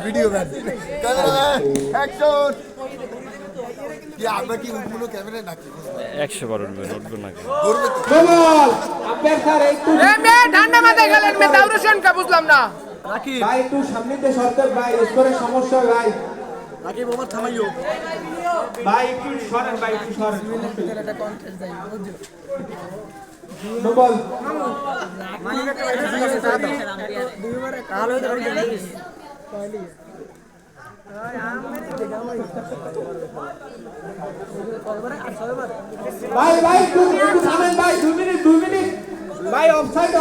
video man action কি আমরা কি উঠবো ক্যামেরা নাকি 100 বার উঠবে নাকি বল আম্পায়ার স্যার একটু ঠান্ডা মাথায় গেলেন মে দাউরুশন কা বুঝলাম না রাকিব ভাই একটু সামনেতে সরকার ভাই স্কোরের সমস্যা ভাই রাকিব ওভার থামাইও ভাই একটু সরেন ভাই একটু সরেন এটা কন্টেস্ট যাই বুঝছো বল মালিক একটা বাইরে দাদা দুইবার কালো হয়ে গেল পয়লি ভাই ভাই একটু থামেন ভাই 2 মিনিট ভাই অফসাইড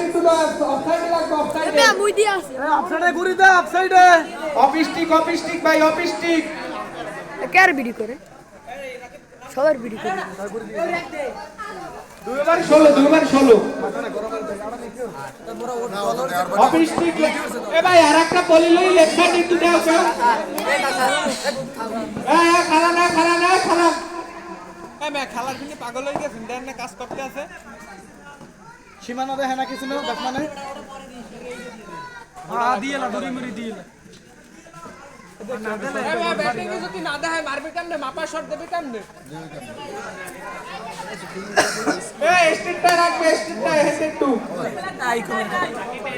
একটু অফসাইডে লাগবে অফসাইডে এ মুই দি আছে অফসাইডে ঘুরি দে অফসাইডে অফ স্টিক ভাই অফ স্টিক কার ভিডিও করে সবার ভিডিও করে দুইবার 16 অফ স্টিক এ ভাই আরেকটা বলি লই লেফট সাইড একটু দাও কেউ খালা না মে খেলার জন্য পাগল হয়ে গেছেন দেন না কাজ করতে আছে সীমানা দেখে না কিছু না ব্যাটম্যানে দিয়ে না দড়ি মুড়ি দিয়ে ব্যাটিং যদি না দেয় মারবে কেমনে মাপা শট দেবে কেমনে স্টিকটা রাখবে স্টিকটা হেড টু